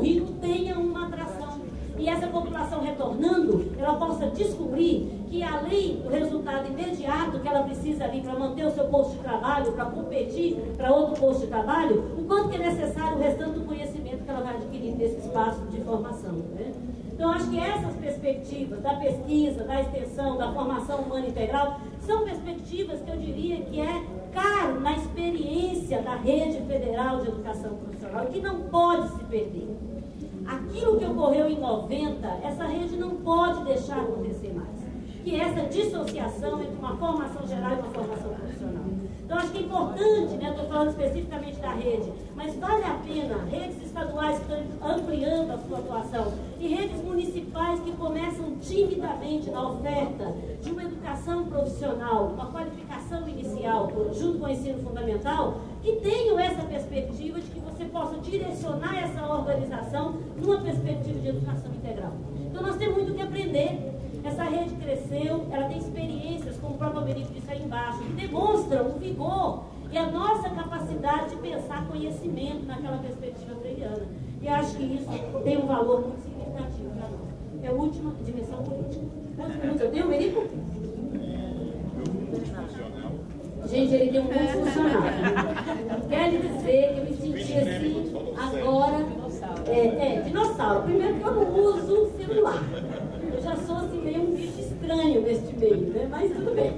currículo tenha uma atração. E essa população retornando, ela possa descobrir que além do resultado imediato que ela precisa ali para manter o seu posto de trabalho, para competir para outro posto de trabalho, o quanto que é necessário o restante do conhecimento que ela vai adquirir nesse espaço de formação, né? Então, acho que essas perspectivas da pesquisa, da extensão, da formação humana integral, são perspectivas que eu diria que é caro na experiência da rede federal de educação profissional e que não pode se perder. Aquilo que ocorreu em 90, essa rede não pode deixar acontecer mais. Que é essa dissociação entre uma formação geral e uma formação profissional. Então, acho que é importante, né, estou falando especificamente da rede, mas vale a pena redes estaduais que estão ampliando a sua atuação e redes municipais que começam timidamente na oferta de uma educação profissional, uma qualificação inicial, junto com o ensino fundamental, que tenham essa perspectiva de que você possa direcionar essa organização numa perspectiva de educação integral. Então, nós temos muito o que aprender. Essa rede cresceu, ela tem experiências, como o próprio Benito disse aí embaixo, que demonstram o vigor e a nossa capacidade de pensar conhecimento naquela perspectiva freiriana. E acho que isso tem um valor muito significativo para nós. É a última dimensão política. Quantos minutos eu tenho, Benito? Gente, ele tem um multifuncional. Quero dizer que eu me senti assim, agora, dinossauro. Primeiro que eu não uso celular. Eu já sou assim meio um bicho estranho neste meio, né? Mas tudo bem.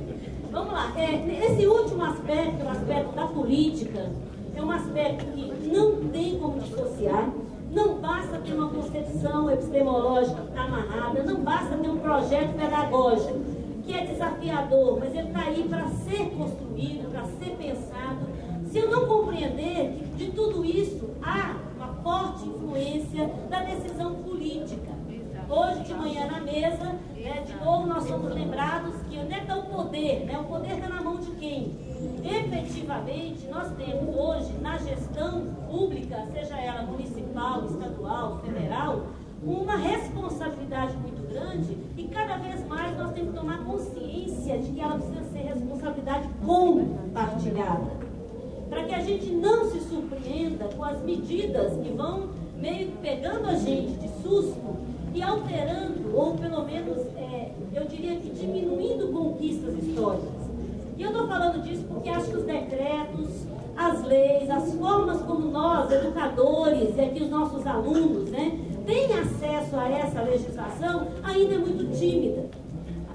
Vamos lá. Esse último aspecto, o aspecto da política, é um aspecto que não tem como dissociar. Não basta ter uma concepção epistemológica amarrada, não basta ter um projeto pedagógico que é desafiador, mas ele está aí para ser construído, para ser pensado. Se eu não compreender que de tudo isso há uma forte influência da decisão política. Hoje de manhã na mesa, de novo nós somos lembrados que onde é que está o poder? O poder está na mão de quem? Efetivamente, nós temos hoje na gestão pública, seja ela municipal, estadual, federal, uma responsabilidade muito grande e cada vez mais nós temos que tomar consciência de que ela precisa ser responsabilidade compartilhada. Para que a gente não se surpreenda com as medidas que vão meio que pegando a gente de susto e alterando, ou pelo menos, eu diria que diminuindo conquistas históricas. E eu estou falando disso porque acho que os decretos, as leis, as formas como nós, educadores, e aqui os nossos alunos, têm acesso a essa legislação, ainda é muito tímida.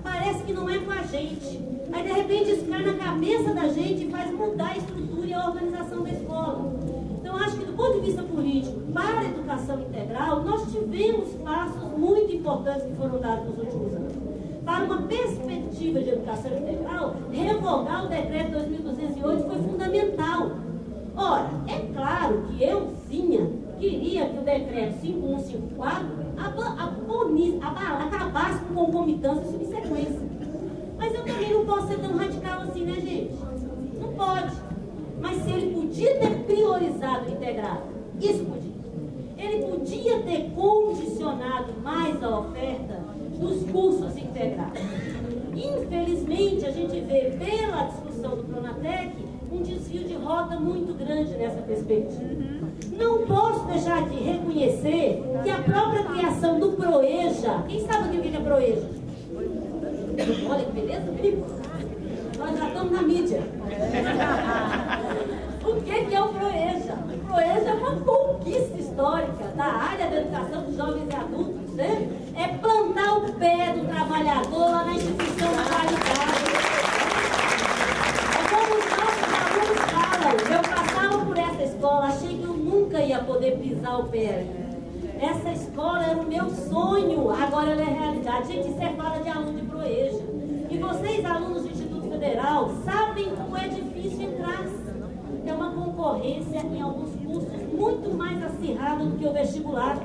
Parece que não é com a gente. Aí, de repente, isso cai na cabeça da gente e faz mudar a estrutura e a organização da escola. Então, acho que do ponto de vista político, para a educação integral, nós tivemos passos muito importantes que foram dados nos últimos anos. Para uma perspectiva de educação integral, revogar o decreto 2208 foi fundamental. Ora, é claro que eu, Zinha, queria que o decreto 5154 acabasse com concomitância e subsequência. Mas eu também não posso ser tão radical assim, né, gente? Não pode. Mas se ele podia ter priorizado o integrado, isso podia. Ele podia ter condicionado mais a oferta dos cursos integrados. Infelizmente, a gente vê pela discussão do Pronatec um desvio de rota muito grande nessa perspectiva. Não posso deixar de reconhecer que a própria criação do PROEJA, quem sabe o que é PROEJA? Olha que beleza, Felipe. Nós já estamos na mídia. O que é o PROEJA? O PROEJA é uma conquista histórica da área da educação de jovens e adultos, né? É plantar o pé do trabalhador lá na instituição de qualidade. É como os nossos alunos falam. Eu passava por essa escola, achei que eu nunca ia poder pisar o pé. Essa escola era o meu sonho, agora ela é realidade. Gente, isso é fala de aluno de PROEJA. E vocês, alunos do Instituto Federal, sabem como é difícil entrar. É uma concorrência em alguns cursos muito mais acirrada do que o vestibular.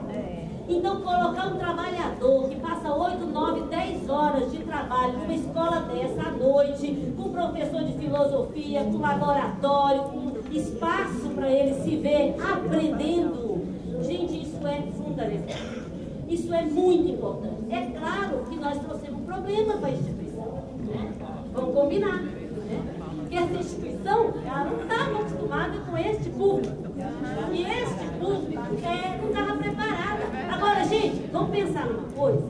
Então, colocar um trabalhador que passa 8, 9, 10 horas de trabalho numa escola dessa à noite, com professor de filosofia, com laboratório, com espaço para ele se ver aprendendo. Gente, isso é fundamental. Isso é muito importante. É claro que nós trouxemos um problema para a instituição. Vamos combinar. Porque essa instituição, ela não estava acostumada com este público. E este público não estava preparado Gente, vamos pensar numa coisa.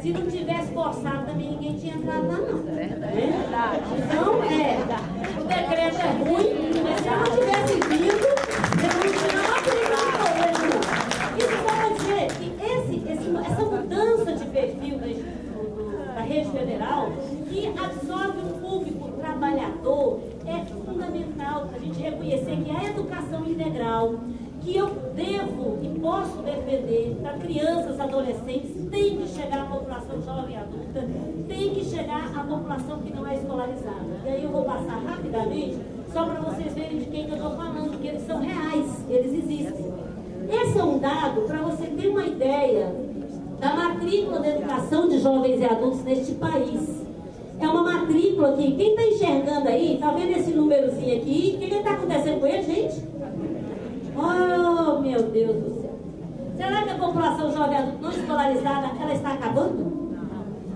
Se não tivesse forçado também ninguém tinha entrado lá, não. É verdade. Então, o decreto é ruim, mas se eu não tivesse vindo, eu não acredito no isso só dizer que essa mudança de perfil da rede federal, que absorve o público trabalhador, é fundamental para a gente reconhecer que a educação integral, que eu devo e posso defender para crianças, adolescentes, tem que chegar à população jovem e adulta, tem que chegar à população que não é escolarizada. E aí eu vou passar rapidamente, só para vocês verem de quem que eu estou falando, porque eles são reais, eles existem. Esse é um dado para você ter uma ideia da matrícula da educação de jovens e adultos neste país. É uma matrícula que, quem está enxergando aí, está vendo esse númerozinho aqui? O que está acontecendo com ele, gente? Oh, meu Deus do céu. Será que a população jovem adulta não escolarizada, ela está acabando?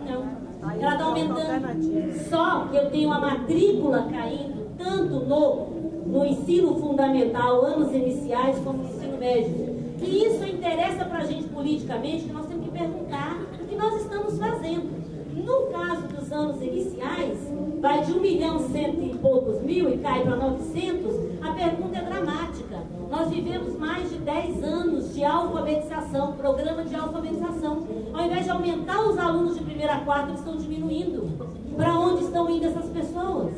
Não. Ela está aumentando. Só que eu tenho a matrícula caindo tanto no ensino fundamental, anos iniciais, como no ensino médio. E isso interessa para a gente politicamente, que nós temos que perguntar o que nós estamos fazendo. No caso dos anos iniciais, vai de 1.100.000 e poucos e cai para 900, a pergunta é dramática. Nós vivemos mais de 10 anos de alfabetização, programa de alfabetização. Ao invés de aumentar os alunos de primeira a quarta, eles estão diminuindo. Para onde estão indo essas pessoas?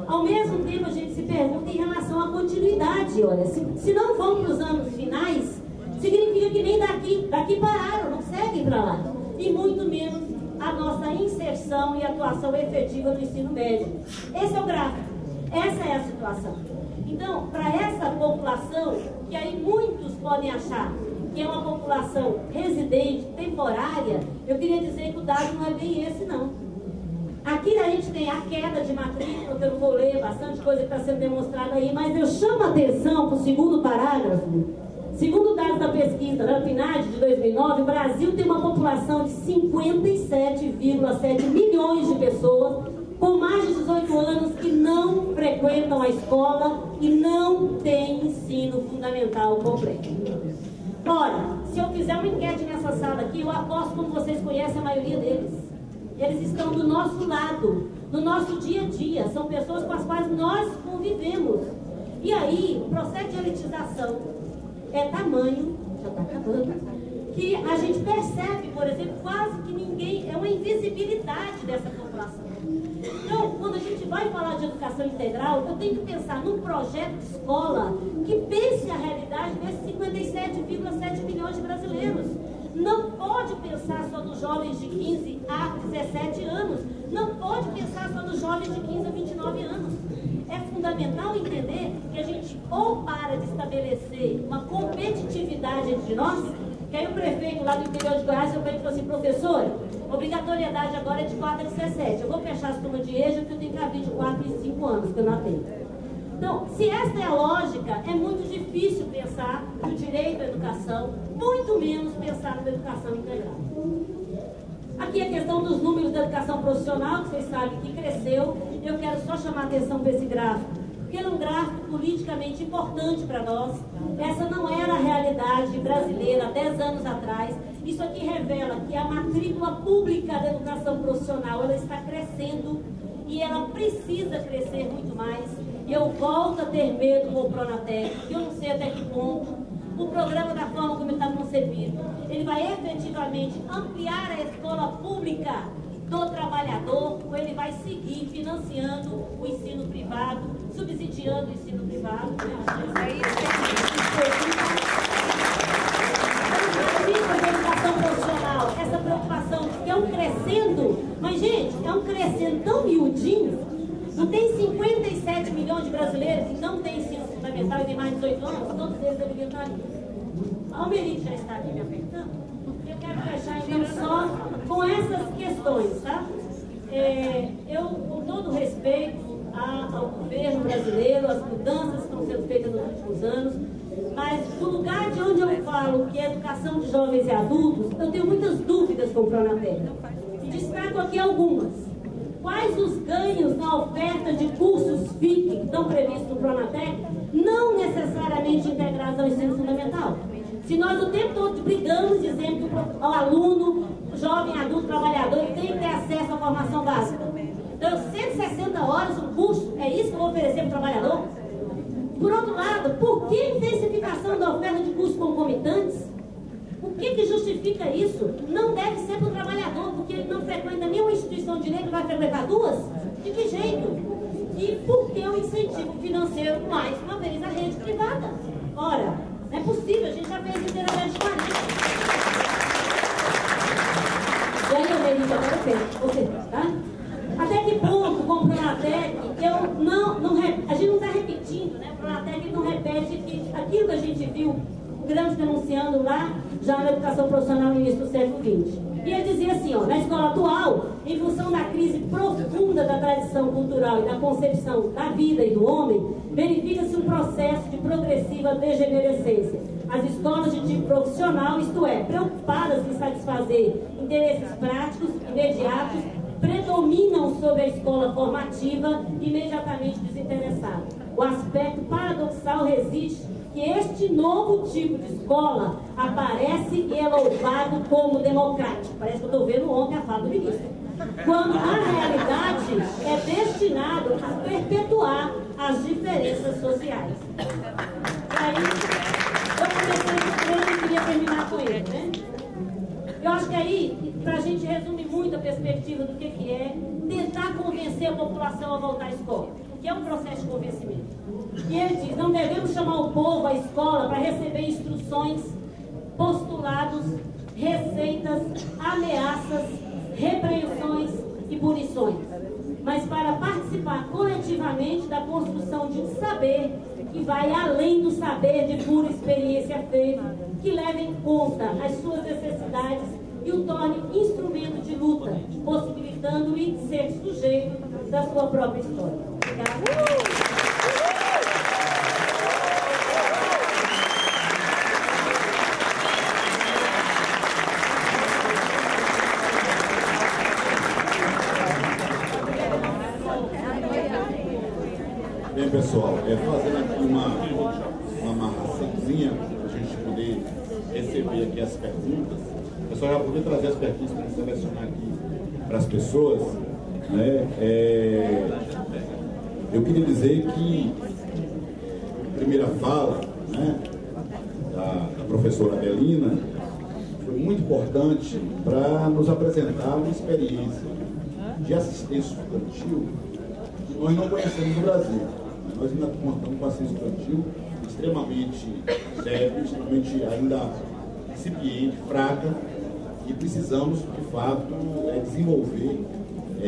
Ao mesmo tempo, a gente se pergunta em relação à continuidade. Olha, se não vão para os anos finais, significa que nem daqui pararam, não seguem para lá. E muito menos a nossa inserção e atuação efetiva no ensino médio. Esse é o gráfico, essa é a situação. Então, para essa população, que aí muitos podem achar que é uma população residente, temporária, eu queria dizer que o dado não é bem esse, não. Aqui a gente tem a queda de matrícula, que eu não vou ler, bastante coisa que está sendo demonstrada aí, mas eu chamo a atenção para o segundo parágrafo. Segundo dados da pesquisa da PNAD de 2009, o Brasil tem uma população de 57,7 milhões de pessoas com mais de 18 anos que não frequentam a escola e não têm ensino fundamental completo. Ora, se eu fizer uma enquete nessa sala aqui, eu aposto como vocês conhecem a maioria deles. Eles estão do nosso lado, no nosso dia a dia, são pessoas com as quais nós convivemos. E aí, o processo de elitização é tamanho, já está acabando, que a gente percebe, por exemplo, quase que ninguém, é uma invisibilidade dessa população. Então, quando a gente vai falar de educação integral, eu tenho que pensar num projeto de escola que pense a realidade desses 57,7 milhões de brasileiros. Não pode pensar só nos jovens de 15 a 17 anos, não pode pensar só nos jovens de 15 a 29 anos. É fundamental entender que a gente ou para de estabelecer uma competitividade entre nós, que aí o prefeito lá do interior de Goiás falou assim, professor, obrigatoriedade agora é de 4 a 17. Eu vou fechar as turmas de EJA porque eu tenho que abrir de 4 e 5 anos, que eu não atendo. Então, se esta é a lógica, é muito difícil pensar no direito à educação, muito menos pensar na educação integral. Aqui a questão dos números da educação profissional, que vocês sabem que cresceu, e eu quero só chamar a atenção para esse gráfico, porque ele é um gráfico politicamente importante para nós. Essa não era a realidade brasileira há 10 anos atrás. Isso aqui revela que a matrícula pública da educação profissional, ela está crescendo e ela precisa crescer muito mais. E eu volto a ter medo com o Pronatec, que eu não sei até que ponto o programa, da forma como ele está concebido, ele vai efetivamente ampliar a escola pública do trabalhador, ou ele vai seguir financiando o ensino privado, subsidiando o ensino privado. É isso. A educação profissional, essa preocupação de que é um crescendo, mas gente, é um crescendo tão miudinho. Não tem 57 milhões de brasileiros que não têm ensino fundamental e tem mais de 18 anos, todos eles deveriam estar ali. A Almerite já está aqui me apertando. Eu quero fechar então só com essas questões, tá? Eu, com todo respeito ao governo brasileiro, as mudanças que estão sendo feitas nos últimos anos, mas do lugar de onde eu falo que é educação de jovens e adultos, eu tenho muitas dúvidas com o Pronatec. E destaco aqui algumas. Quais os ganhos na oferta de cursos FIC que estão previstos no Pronatec, não necessariamente integrados ao ensino fundamental? Se nós o tempo todo brigamos dizendo que o o aluno, o jovem, adulto, trabalhador, tem que ter acesso à formação básica. Então, 160 horas, um curso, é isso que eu vou oferecer para o trabalhador? Por outro lado, por que a intensificação da oferta de cursos concomitantes? O que justifica isso? Não deve ser para o trabalhador, porque ele não frequenta nenhuma instituição de direito, vai frequentar duas? De que jeito? E por que o incentivo financeiro, mais uma vez, à rede privada? Ora, não é possível, a gente já fez isso de 40. E aí, eu vejo agora você, tá? Até que ponto, como o Pronatec, a gente não está repetindo, né? O Pronatec não repete aquilo que a gente viu, o Gramsci denunciando lá, já na educação profissional no início do século XX. E ele dizia assim, ó, na escola atual, em função da crise profunda da tradição cultural e da concepção da vida e do homem, verifica-se um processo de progressiva degenerescência. As escolas de tipo profissional, isto é, preocupadas em satisfazer interesses práticos, imediatos, predominam sobre a escola formativa, imediatamente desinteressada. O aspecto paradoxal reside que este novo tipo de escola aparece e é louvado como democrático. Parece que eu estou vendo ontem a fala do ministro. Quando, na realidade, é destinado a perpetuar as diferenças sociais. Aí, eu comecei esse treino e queria terminar com ele, né? Eu acho que aí, para a gente resumir muito a perspectiva do que é tentar convencer a população a voltar à escola, que é um processo de convencimento. E ele diz, não devemos chamar o povo à escola para receber instruções, postulados, receitas, ameaças, repreensões e punições, mas para participar coletivamente da construção de um saber que vai além do saber de pura experiência feita, que leve em conta as suas necessidades e o torne instrumento de luta, possibilitando-lhe ser sujeito da sua própria história. Obrigada. Bem, pessoal, fazendo aqui uma amarraçãozinha para a gente poder receber aqui as perguntas. O pessoal já poder trazer as perguntas para selecionar aqui para as pessoas, né? Eu queria dizer que a primeira fala, né, da professora Adelina foi muito importante para nos apresentar uma experiência de assistência estudantil que nós não conhecemos no Brasil. Nós ainda contamos com assistência estudantil extremamente débil, extremamente ainda incipiente, fraca, e precisamos, de fato, desenvolver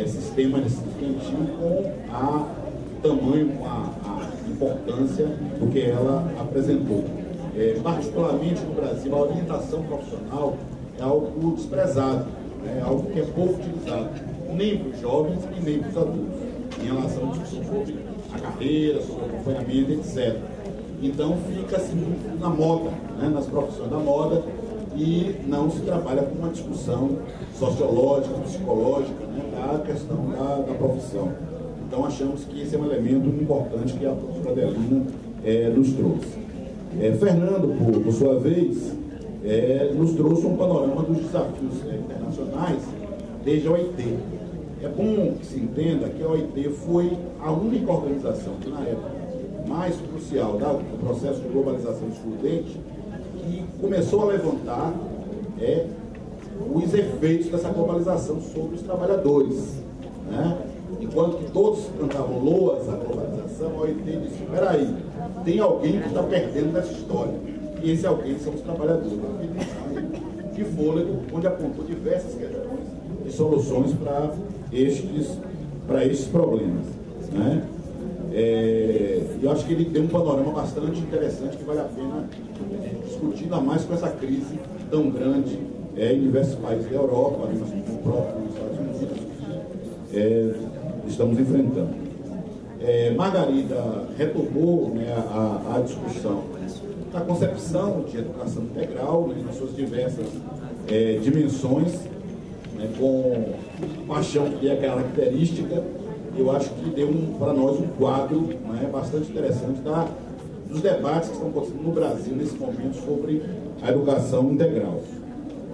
sistema de assistência estudantil com o tamanho, com a importância do que ela apresentou. Particularmente no Brasil, a orientação profissional é algo desprezado, é algo que é pouco utilizado, nem para os jovens e nem para os adultos, em relação à discussão sobre a carreira, sobre o acompanhamento, etc. Então fica assim na moda, né, nas profissões da moda, e não se trabalha com uma discussão sociológica, psicológica, né, da questão da profissão. Então achamos que esse é um elemento importante que a professora Adelina nos trouxe. Fernando, por sua vez, nos trouxe um panorama dos desafios internacionais desde a OIT. É bom que se entenda que a OIT foi a única organização que, na época mais crucial do processo de globalização excludente, que começou a levantar os efeitos dessa globalização sobre os trabalhadores, né? Enquanto que todos cantavam loas à globalização, a OIT disse, espera aí, tem alguém que está perdendo dessa história, e esse alguém são os trabalhadores. De fôlego, onde apontou diversas questões e soluções para estes problemas, né? Eu acho que ele tem um panorama bastante interessante que vale a pena discutir, ainda mais com essa crise tão grande em diversos países da Europa, no próprio Estados Unidos, que estamos enfrentando. Margarida retomou, né, a discussão da concepção de educação integral, né, nas suas diversas dimensões, né, com paixão que é característica. Eu acho que deu para nós um quadro, né, bastante interessante dos debates que estão acontecendo no Brasil nesse momento sobre a educação integral.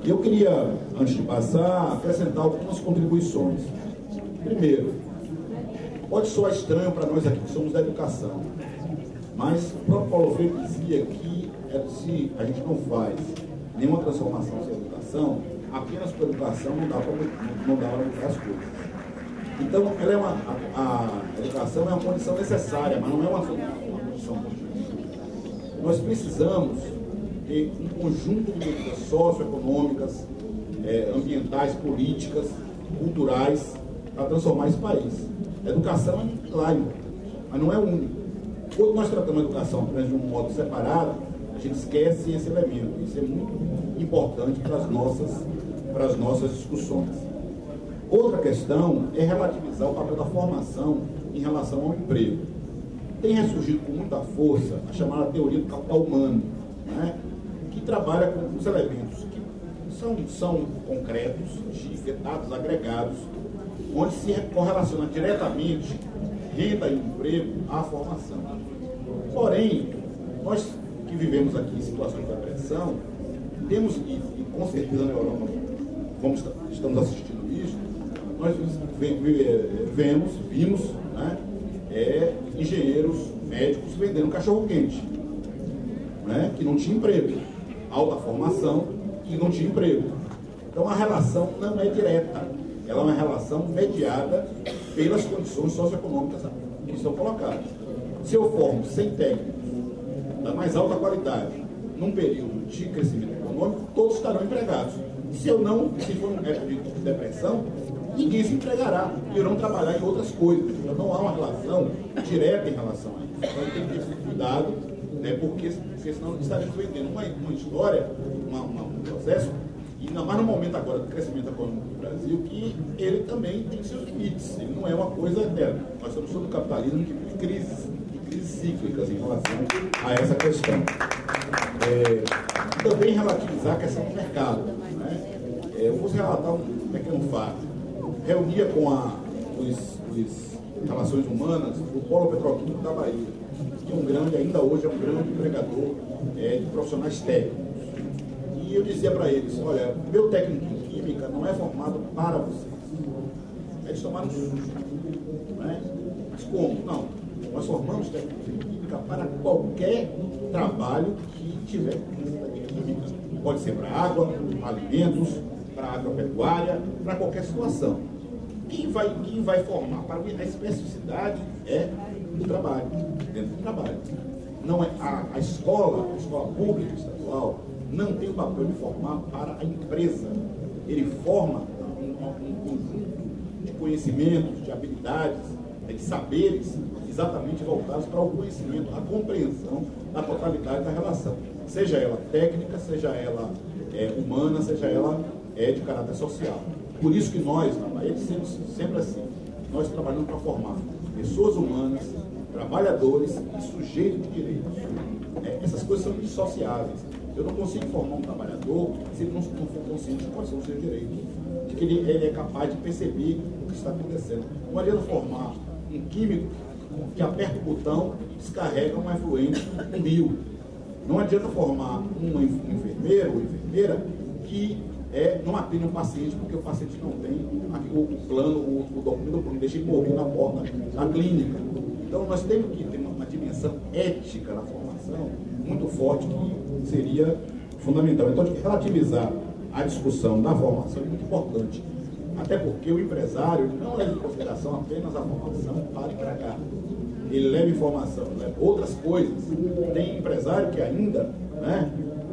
Eu queria, antes de passar, acrescentar algumas contribuições. Primeiro, pode soar estranho para nós aqui que somos da educação, mas o próprio Paulo Freire dizia que se a gente não faz nenhuma transformação sem educação, apenas com educação não dá para mudar as coisas. Então, a educação é uma condição necessária, mas não é uma condição contínua. Nós precisamos de um conjunto de medidas socioeconômicas, ambientais, políticas, culturais, para transformar esse país. A educação é um pilar, mas não é o único. Quando nós tratamos a educação apenas de um modo separado, a gente esquece esse elemento. Isso é muito importante para as nossas discussões. Outra questão é relativizar o papel da formação em relação ao emprego. Tem ressurgido com muita força a chamada teoria do capital humano, né, que trabalha com os elementos que são concretos, de dados agregados, onde se correlaciona diretamente renda e emprego à formação. Porém, nós que vivemos aqui em situações de depressão, temos, e com certeza na Europa estamos assistindo isso, nós vimos, né, engenheiros médicos vendendo cachorro-quente, né, que não tinha emprego, alta formação e não tinha emprego. Então a relação não é direta, ela é uma relação mediada pelas condições socioeconômicas que estão colocadas. Se eu formo 100 técnicos da mais alta qualidade num período de crescimento econômico, todos estarão empregados. Se for um período de depressão, ninguém se empregará, irão trabalhar em outras coisas. Então não há uma relação direta em relação a isso. Então tem que ter cuidado, né, porque senão estaremos vendendo uma história, um processo, e ainda mais no momento agora do crescimento econômico do Brasil, que ele também tem seus limites, ele não é uma coisa eterna. Nós estamos sobre o capitalismo que vive crises cíclicas em relação a essa questão. Também relativizar a questão do mercado. Né? Eu vou relatar um pequeno fato. Reunia com os Relações Humanas o Polo Petroquímico da Bahia, que ainda hoje é um grande empregador de profissionais técnicos. E eu dizia para eles, olha, meu técnico em química não é formado para vocês. Eles tomaram susto. Né? Mas como? Não. Nós formamos técnicos em química para qualquer trabalho que tiver química. Pode ser para água, para alimentos, para agropecuária, para qualquer situação. Quem vai formar para a especificidade é o trabalho, dentro do trabalho. Não é a escola pública estadual não tem o papel de formar para a empresa. Ele forma um conjunto de conhecimentos, de habilidades, de saberes exatamente voltados para o conhecimento, a compreensão da totalidade da relação. Seja ela técnica, seja ela humana, seja ela de caráter social. Por isso que nós, na Bahia, sempre assim, nós trabalhamos para formar pessoas humanas, trabalhadores e sujeitos de direitos. Essas coisas são indissociáveis. Eu não consigo formar um trabalhador se ele não for consciente de quais são os seus direitos, de que ele é capaz de perceber o que está acontecendo. Não adianta formar um químico que aperta o botão e descarrega um efluente no rio. Não adianta formar um enfermeiro ou enfermeira que não atende um paciente porque o paciente não tem o plano, o documento, não deixa ele morrer na porta da clínica. Então nós temos que ter uma dimensão ética na formação muito forte, que seria fundamental. Então, relativizar a discussão da formação é muito importante, até porque o empresário não leva em consideração apenas a formação para empregar. Ele leva informação, leva outras coisas. Tem empresário que ainda, né,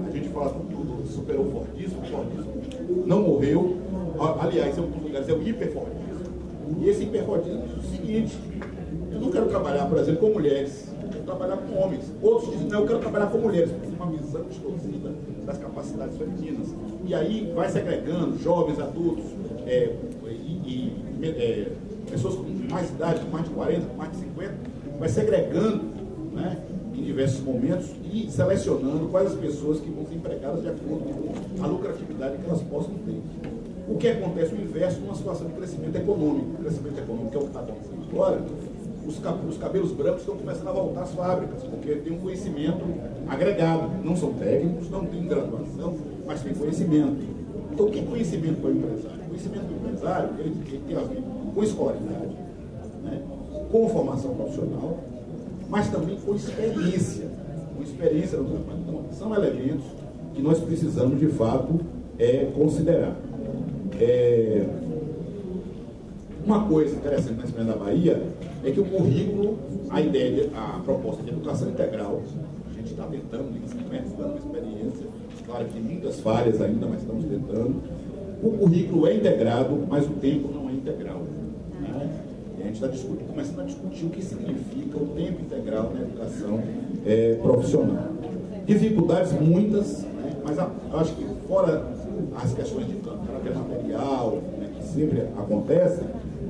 a gente fala tudo, superou o Fordismo não morreu. Aliás, em alguns lugares é o hiperfordismo. E esse hiperfordismo é o seguinte: eu não quero trabalhar, por exemplo, com mulheres, eu quero trabalhar com homens. Outros dizem, não, eu quero trabalhar com mulheres, porque tem uma visão distorcida das capacidades femininas. E aí vai segregando jovens, adultos, pessoas com mais idade, com mais de 40, com mais de 50, vai segregando, né, em diversos momentos e selecionando quais as pessoas que vão ser empregadas de acordo com a lucratividade que elas possam ter. O que acontece o inverso numa situação de crescimento econômico. O crescimento econômico é o que está acontecendo agora. Os cabelos brancos estão começando a voltar às fábricas, porque tem um conhecimento agregado. Não são técnicos, não têm graduação, mas têm conhecimento. Então, o que é conhecimento para o empresário? O conhecimento do empresário ele tem a ver com escolaridade, né? Com formação profissional, mas também com experiência no trabalho. Então, são elementos que nós precisamos, de fato, considerar. Uma coisa interessante na Experiência da Bahia é que o currículo, a proposta de educação integral, a gente está tentando, dando experiência, claro que tem muitas falhas ainda, mas estamos tentando. O currículo é integrado, mas o tempo não é integral. Né? E a gente está começando a discutir o que significa o tempo integral na educação profissional. Dificuldades muitas, né? Mas eu acho que fora as questões de caráter material, né, que sempre acontecem,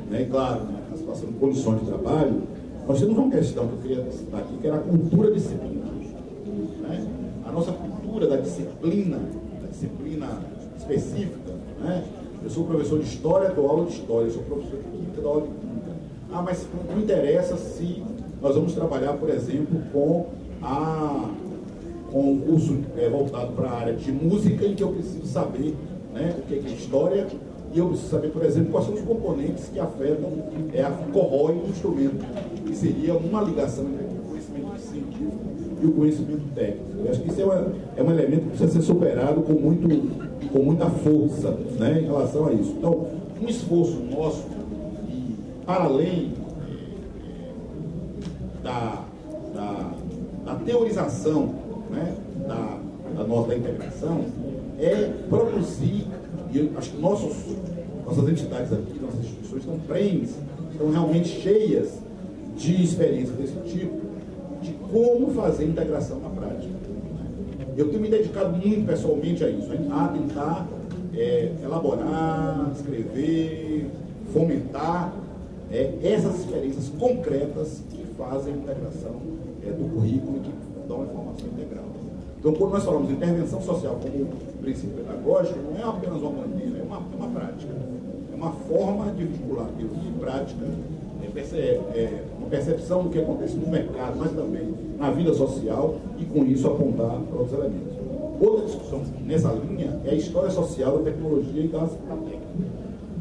né, e claro, né, a situação de condições de trabalho, nós temos uma questão que eu queria citar aqui, que era a cultura disciplinar. Né? A nossa cultura da disciplina específica, né? Eu sou professor de História, dou aula de História, eu sou professor de Química, dou aula de Química. Mas não interessa se nós vamos trabalhar, por exemplo, com um curso voltado para a área de música, em que eu preciso saber, né, o que é História, e eu preciso saber, por exemplo, quais são os componentes que afetam, corroem o instrumento, que seria uma ligação entre o conhecimento científico e o conhecimento técnico. Eu acho que isso é um elemento que precisa ser superado com muita força, né, em relação a isso. Então, um esforço nosso, e para além da teorização, né, da nossa integração, é produzir, e eu acho que nossas entidades aqui, nossas instituições estão realmente cheias de experiência desse tipo, de como fazer integração na prática. Eu tenho me dedicado muito pessoalmente a isso, a tentar elaborar, escrever, fomentar essas experiências concretas que fazem a integração do currículo, que dão a informação integral. Então, quando nós falamos de intervenção social como princípio pedagógico, não é apenas uma bandeira, é uma prática. É uma forma de vincular teoria e prática, uma percepção do que acontece no mercado, mas também na vida social, e com isso apontar para outros elementos. Outra discussão nessa linha é a história social da tecnologia e da técnica.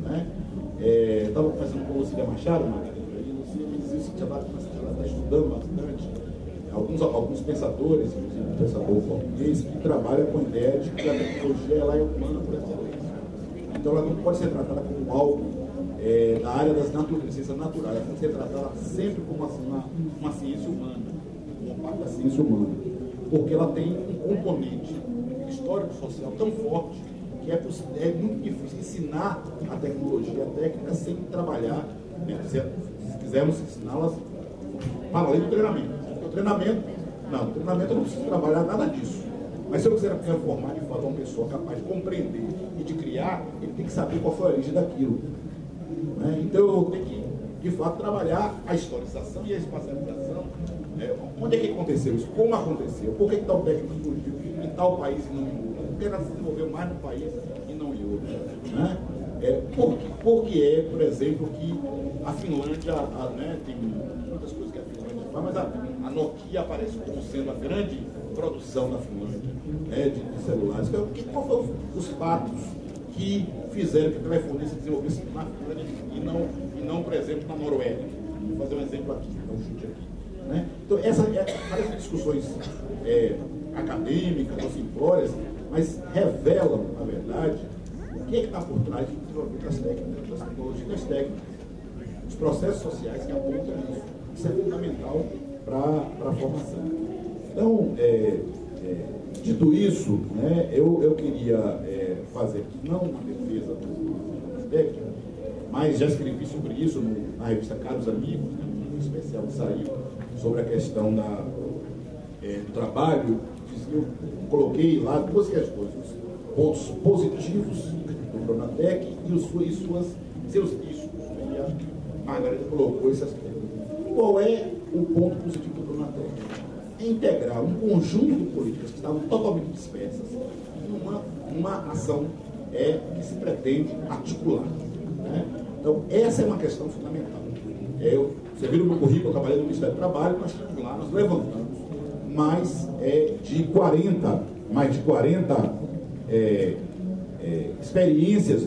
Né? Estava conversando com a Lucília Machado, e a Lucília me dizia que ela está estudando bastante alguns pensadores, inclusive um pensador português, que trabalha com a ideia de que a tecnologia ela é humana por excelência. Então ela não pode ser tratada como algo da área das ciências naturais, ela tem que ser tratada sempre como uma ciência humana, uma parte da ciência humana, porque ela tem um componente histórico-social tão forte que é muito difícil ensinar a tecnologia, a técnica, sem trabalhar, né? Se quisermos ensiná-las para além do treinamento. O treinamento eu não preciso trabalhar nada disso. Mas se eu quiser formar de fato uma pessoa capaz de compreender e de criar, ele tem que saber qual foi a origem daquilo. Né? Então eu tenho que, de fato, trabalhar a historização e a espacialização. Onde é que aconteceu isso? Como aconteceu? Por que tal técnica surgiu em tal país e não em outro? Por que ela se desenvolveu mais no país e não em outro? Né? Porque por exemplo, que a Finlândia, né, tem muitas coisas que a Finlândia faz, mas a Nokia aparece como sendo a grande produção da Finlândia, né, de celulares. Qual foram os fatos que fizeram que a telefonia se desenvolvesse na Finlândia e não, por exemplo, na Noruega? Vou fazer um exemplo aqui, um chute aqui. Né? Então, parecem discussões acadêmicas ou simplórias, mas revelam, na verdade, o que está por trás de desenvolvimento das técnicas, das tecnologias técnicas, os processos sociais que apontam isso. Isso é fundamental para a formação. Então, dito isso, né, eu queria fazer aqui, não uma defesa das técnicas, mas já escrevi sobre isso na revista Caros Amigos, né, um especial que saiu sobre a questão do trabalho. Eu coloquei lá duas questões, os pontos positivos do Pronatec e seus riscos. E a Margarida colocou esse aspecto. Qual é o ponto positivo do Pronatec? É integrar um conjunto de políticas que estavam totalmente dispersas em uma ação que se pretende articular. Né? Então, essa é uma questão fundamental. Você viu no meu currículo, eu trabalhei no Ministério do Trabalho, nós estamos lá, nós levantamos mais de 40 experiências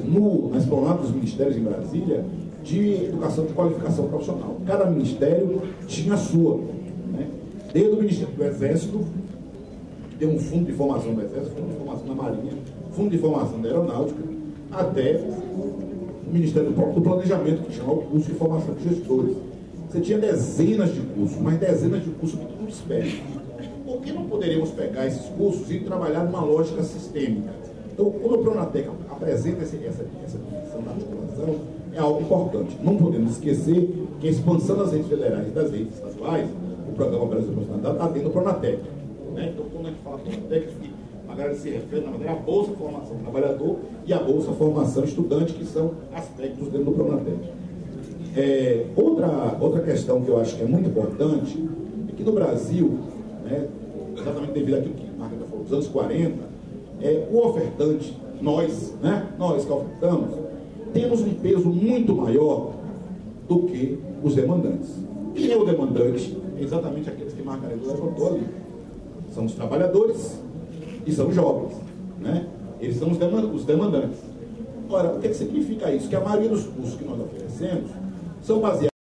na esplanada dos ministérios em Brasília de educação de qualificação profissional. Cada ministério tinha a sua, né? Desde o Ministério do Exército, que tem um fundo de formação do Exército, fundo de formação da Marinha, fundo de formação da Aeronáutica, até o Ministério do Planejamento, que chama o curso de formação de gestores. Você tinha dezenas de cursos, mas dezenas de cursos que todo mundo espera. Por que não poderíamos pegar esses cursos e trabalhar numa lógica sistêmica? Então, quando o Pronatec apresenta essa definição da articulação, é algo importante. Não podemos esquecer que a expansão das redes federais e das redes estaduais, o Programa Brasil Profissional está dentro do Pronatec. Né? Então, quando a gente fala Pronatec, a galera se refere, na verdade, à Bolsa Formação do Trabalhador e à Bolsa Formação Estudante, que são aspectos dentro do Pronatec. Outra questão que eu acho que é muito importante é que no Brasil, né, exatamente devido àquilo que a Margarida falou, dos anos 40, o ofertante, nós que ofertamos, temos um peso muito maior do que os demandantes. Quem é o demandante? É exatamente aqueles que a Margarida levantou ali. São os trabalhadores e são os jovens, né? Eles são os demandantes. Ora, o que significa isso? Que a maioria dos cursos que nós oferecemos são baseados